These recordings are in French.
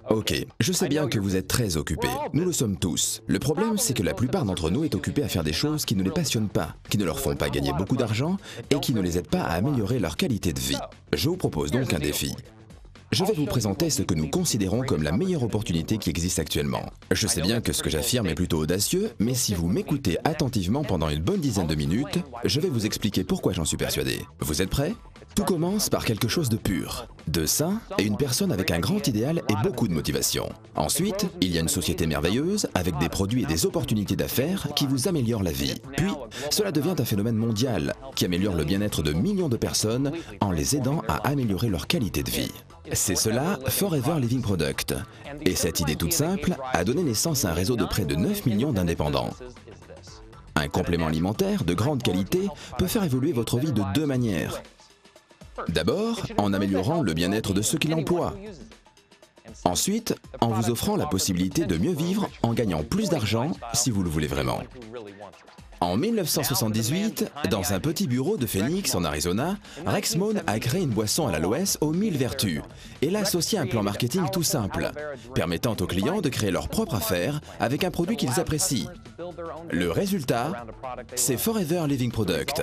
Ok, je sais bien que vous êtes très occupés. Nous le sommes tous. Le problème, c'est que la plupart d'entre nous est occupée à faire des choses qui ne les passionnent pas, qui ne leur font pas gagner beaucoup d'argent et qui ne les aident pas à améliorer leur qualité de vie. Je vous propose donc un défi. Je vais vous présenter ce que nous considérons comme la meilleure opportunité qui existe actuellement. Je sais bien que ce que j'affirme est plutôt audacieux, mais si vous m'écoutez attentivement pendant une bonne dizaine de minutes, je vais vous expliquer pourquoi j'en suis persuadé. Vous êtes prêts ? Tout commence par quelque chose de pur, de sain et une personne avec un grand idéal et beaucoup de motivation. Ensuite, il y a une société merveilleuse avec des produits et des opportunités d'affaires qui vous améliorent la vie. Puis, cela devient un phénomène mondial qui améliore le bien-être de millions de personnes en les aidant à améliorer leur qualité de vie. C'est cela, Forever Living Product. Et cette idée toute simple a donné naissance à un réseau de près de 9 millions d'indépendants. Un complément alimentaire de grande qualité peut faire évoluer votre vie de deux manières. D'abord, en améliorant le bien-être de ceux qui l'emploient. Ensuite, en vous offrant la possibilité de mieux vivre en gagnant plus d'argent si vous le voulez vraiment. En 1978, dans un petit bureau de Phoenix en Arizona, Rex Mohn a créé une boisson à l'aloès aux 1000 vertus et l'a associé à un plan marketing tout simple, permettant aux clients de créer leur propre affaire avec un produit qu'ils apprécient. Le résultat, c'est Forever Living Product.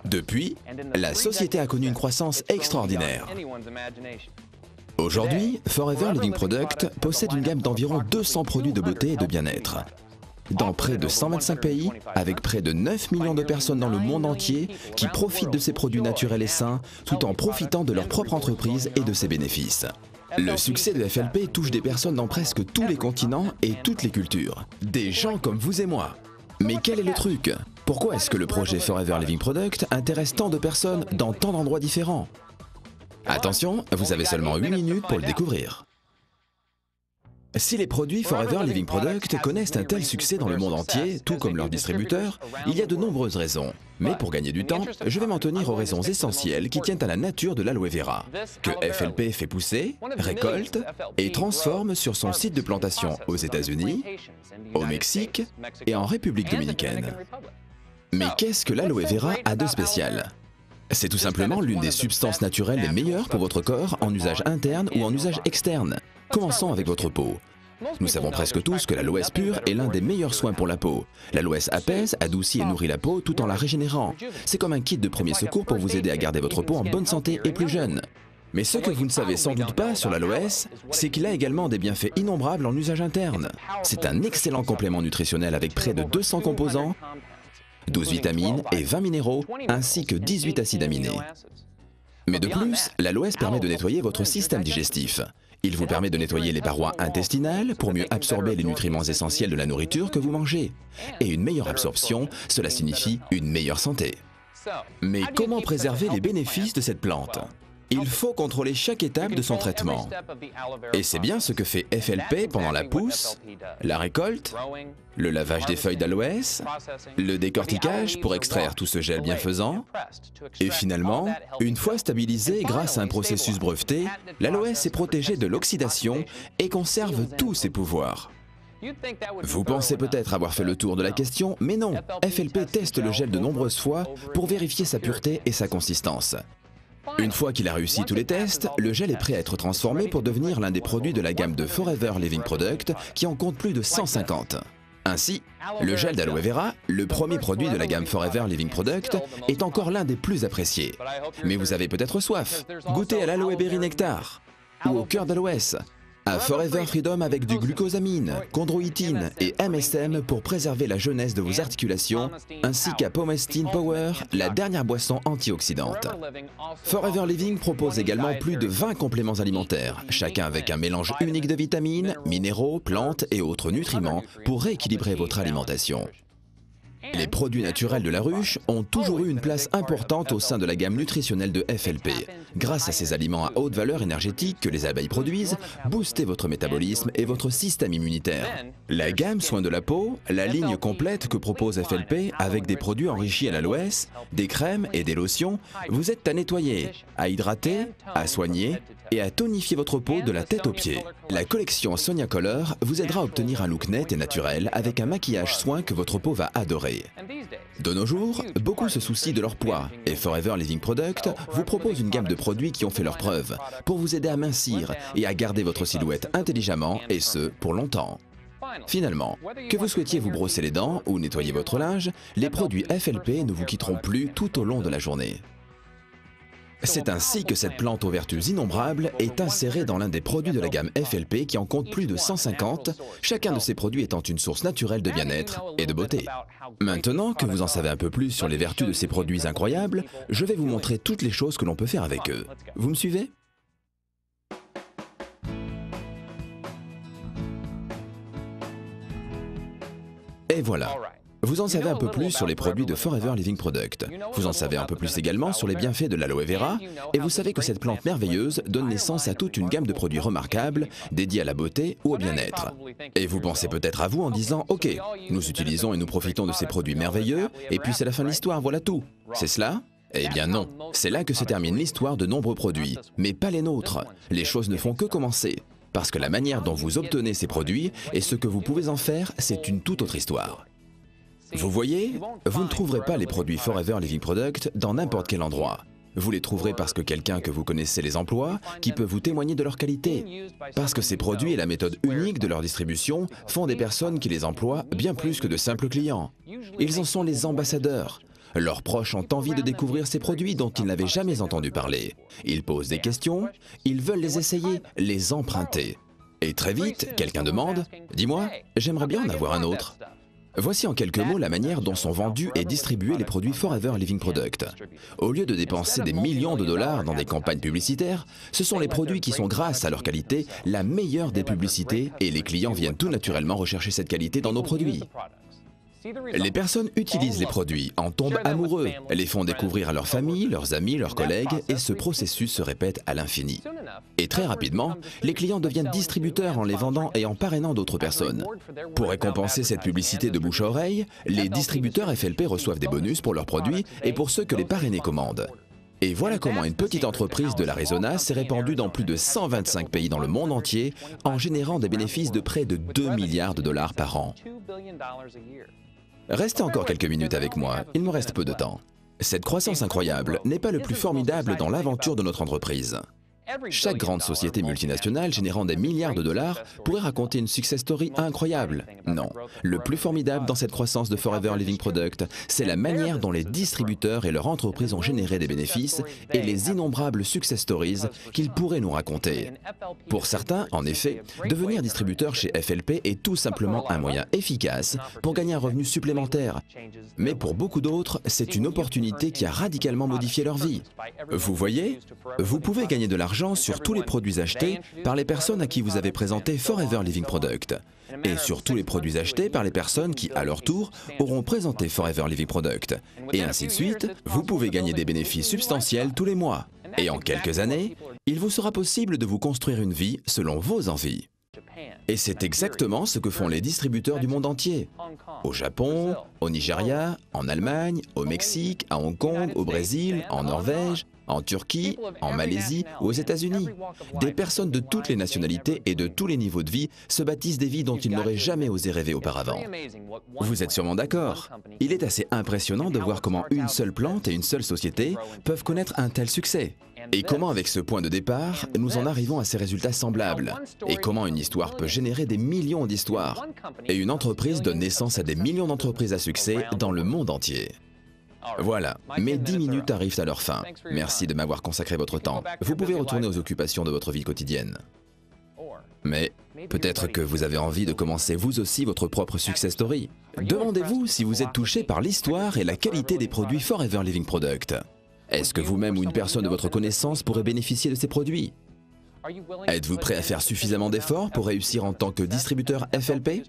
Depuis, la société a connu une croissance extraordinaire. Aujourd'hui, Forever Living Product possède une gamme d'environ 200 produits de beauté et de bien-être. Dans près de 125 pays, avec près de 9 millions de personnes dans le monde entier qui profitent de ces produits naturels et sains tout en profitant de leur propre entreprise et de ses bénéfices. Le succès de FLP touche des personnes dans presque tous les continents et toutes les cultures. Des gens comme vous et moi. Mais quel est le truc? Pourquoi est-ce que le projet Forever Living Product intéresse tant de personnes dans tant d'endroits différents? Attention, vous avez seulement 8 minutes pour le découvrir. Si les produits Forever Living Product connaissent un tel succès dans le monde entier, tout comme leurs distributeurs, il y a de nombreuses raisons. Mais pour gagner du temps, je vais m'en tenir aux raisons essentielles qui tiennent à la nature de l'aloe vera, que FLP fait pousser, récolte et transforme sur son site de plantation aux États-Unis, au Mexique et en République dominicaine. Mais qu'est-ce que l'aloe vera a de spécial ? C'est tout simplement l'une des substances naturelles les meilleures pour votre corps en usage interne ou en usage externe. Commençons avec votre peau. Nous savons presque tous que l'aloès pur est l'un des meilleurs soins pour la peau. L'aloès apaise, adoucit et nourrit la peau tout en la régénérant. C'est comme un kit de premier secours pour vous aider à garder votre peau en bonne santé et plus jeune. Mais ce que vous ne savez sans doute pas sur l'aloès, c'est qu'il a également des bienfaits innombrables en usage interne. C'est un excellent complément nutritionnel avec près de 200 composants, 12 vitamines et 20 minéraux, ainsi que 18 acides aminés. Mais de plus, l'aloès permet de nettoyer votre système digestif. Il vous permet de nettoyer les parois intestinales pour mieux absorber les nutriments essentiels de la nourriture que vous mangez. Et une meilleure absorption, cela signifie une meilleure santé. Mais comment préserver les bénéfices de cette plante ? Il faut contrôler chaque étape de son traitement. Et c'est bien ce que fait FLP pendant la pousse, la récolte, le lavage des feuilles d'aloès, le décortiquage pour extraire tout ce gel bienfaisant, et finalement, une fois stabilisé grâce à un processus breveté, l'aloès est protégé de l'oxydation et conserve tous ses pouvoirs. Vous pensez peut-être avoir fait le tour de la question, mais non, FLP teste le gel de nombreuses fois pour vérifier sa pureté et sa consistance. Une fois qu'il a réussi tous les tests, le gel est prêt à être transformé pour devenir l'un des produits de la gamme de Forever Living Product qui en compte plus de 150. Ainsi, le gel d'aloe vera, le premier produit de la gamme Forever Living Product, est encore l'un des plus appréciés. Mais vous avez peut-être soif. Goûtez à l'aloe berry nectar ou au cœur d'aloès, à Forever Freedom avec du glucosamine, chondroïtine et MSM pour préserver la jeunesse de vos articulations, ainsi qu'à Pomestine Power, la dernière boisson antioxydante. Forever Living propose également plus de 20 compléments alimentaires, chacun avec un mélange unique de vitamines, minéraux, plantes et autres nutriments pour rééquilibrer votre alimentation. Les produits naturels de la ruche ont toujours eu une place importante au sein de la gamme nutritionnelle de FLP. Grâce à ces aliments à haute valeur énergétique que les abeilles produisent, boostez votre métabolisme et votre système immunitaire. La gamme soins de la peau, la ligne complète que propose FLP avec des produits enrichis à l'aloès, des crèmes et des lotions, vous aide à nettoyer, à hydrater, à soigner et à tonifier votre peau de la tête aux pieds. La collection Sonia Color vous aidera à obtenir un look net et naturel avec un maquillage soin que votre peau va adorer. De nos jours, beaucoup se soucient de leur poids et Forever Living Product vous propose une gamme de produits qui ont fait leurs preuves pour vous aider à mincir et à garder votre silhouette intelligemment et ce, pour longtemps. Finalement, que vous souhaitiez vous brosser les dents ou nettoyer votre linge, les produits FLP ne vous quitteront plus tout au long de la journée. C'est ainsi que cette plante aux vertus innombrables est insérée dans l'un des produits de la gamme FLP qui en compte plus de 150, chacun de ces produits étant une source naturelle de bien-être et de beauté. Maintenant que vous en savez un peu plus sur les vertus de ces produits incroyables, je vais vous montrer toutes les choses que l'on peut faire avec eux. Vous me suivez ? Et voilà. Vous en savez un peu plus sur les produits de Forever Living Product. Vous en savez un peu plus également sur les bienfaits de l'aloe vera, et vous savez que cette plante merveilleuse donne naissance à toute une gamme de produits remarquables, dédiés à la beauté ou au bien-être. Et vous pensez peut-être à vous en disant « Ok, nous utilisons et nous profitons de ces produits merveilleux, et puis c'est la fin de l'histoire, voilà tout. C'est cela ?» Eh bien non, c'est là que se termine l'histoire de nombreux produits, mais pas les nôtres. Les choses ne font que commencer. Parce que la manière dont vous obtenez ces produits et ce que vous pouvez en faire, c'est une toute autre histoire. Vous voyez, vous ne trouverez pas les produits Forever Living Product dans n'importe quel endroit. Vous les trouverez parce que quelqu'un que vous connaissez les emploie, qui peut vous témoigner de leur qualité. Parce que ces produits et la méthode unique de leur distribution font des personnes qui les emploient bien plus que de simples clients. Ils en sont les ambassadeurs. Leurs proches ont envie de découvrir ces produits dont ils n'avaient jamais entendu parler. Ils posent des questions, ils veulent les essayer, les emprunter. Et très vite, quelqu'un demande « Dis-moi, j'aimerais bien en avoir un autre ». Voici en quelques mots la manière dont sont vendus et distribués les produits Forever Living Product. Au lieu de dépenser des millions de dollars dans des campagnes publicitaires, ce sont les produits qui sont, grâce à leur qualité, la meilleure des publicités et les clients viennent tout naturellement rechercher cette qualité dans nos produits. Les personnes utilisent les produits, en tombent amoureux, les font découvrir à leur famille, leurs amis, leurs collègues et ce processus se répète à l'infini. Et très rapidement, les clients deviennent distributeurs en les vendant et en parrainant d'autres personnes. Pour récompenser cette publicité de bouche à oreille, les distributeurs FLP reçoivent des bonus pour leurs produits et pour ceux que les parrainés commandent. Et voilà comment une petite entreprise de l'Arizona s'est répandue dans plus de 125 pays dans le monde entier en générant des bénéfices de près de 2 milliards de dollars par an. Restez encore quelques minutes avec moi, il me reste peu de temps. Cette croissance incroyable n'est pas le plus formidable dans l'aventure de notre entreprise. Chaque grande société multinationale générant des milliards de dollars pourrait raconter une success story incroyable. Non, le plus formidable dans cette croissance de Forever Living Product, c'est la manière dont les distributeurs et leurs entreprises ont généré des bénéfices et les innombrables success stories qu'ils pourraient nous raconter. Pour certains, en effet, devenir distributeur chez FLP est tout simplement un moyen efficace pour gagner un revenu supplémentaire. Mais pour beaucoup d'autres, c'est une opportunité qui a radicalement modifié leur vie. Vous voyez, vous pouvez gagner de l'argent sur tous les produits achetés par les personnes à qui vous avez présenté Forever Living Product et sur tous les produits achetés par les personnes qui, à leur tour, auront présenté Forever Living Product. Et ainsi de suite, vous pouvez gagner des bénéfices substantiels tous les mois. Et en quelques années, il vous sera possible de vous construire une vie selon vos envies. Et c'est exactement ce que font les distributeurs du monde entier. Au Japon, au Nigeria, en Allemagne, au Mexique, à Hong Kong, au Brésil, en Norvège, en Turquie, en Malaisie ou aux États-Unis. Des personnes de toutes les nationalités et de tous les niveaux de vie se bâtissent des vies dont ils n'auraient jamais osé rêver auparavant. Vous êtes sûrement d'accord. Il est assez impressionnant de voir comment une seule plante et une seule société peuvent connaître un tel succès. Et comment avec ce point de départ, nous en arrivons à ces résultats semblables. Et comment une histoire peut générer des millions d'histoires. Et une entreprise donne naissance à des millions d'entreprises à succès dans le monde entier. Voilà, mes 10 minutes arrivent à leur fin. Merci de m'avoir consacré votre temps. Vous pouvez retourner aux occupations de votre vie quotidienne. Mais peut-être que vous avez envie de commencer vous aussi votre propre success story. Demandez-vous si vous êtes touché par l'histoire et la qualité des produits Forever Living Product. Est-ce que vous-même ou une personne de votre connaissance pourrait bénéficier de ces produits? Êtes-vous prêt à faire suffisamment d'efforts pour réussir en tant que distributeur FLP?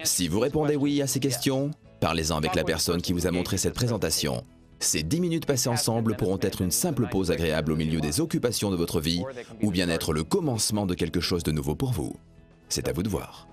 Si vous répondez oui à ces questions, parlez-en avec la personne qui vous a montré cette présentation. Ces 10 minutes passées ensemble pourront être une simple pause agréable au milieu des occupations de votre vie ou bien être le commencement de quelque chose de nouveau pour vous. C'est à vous de voir.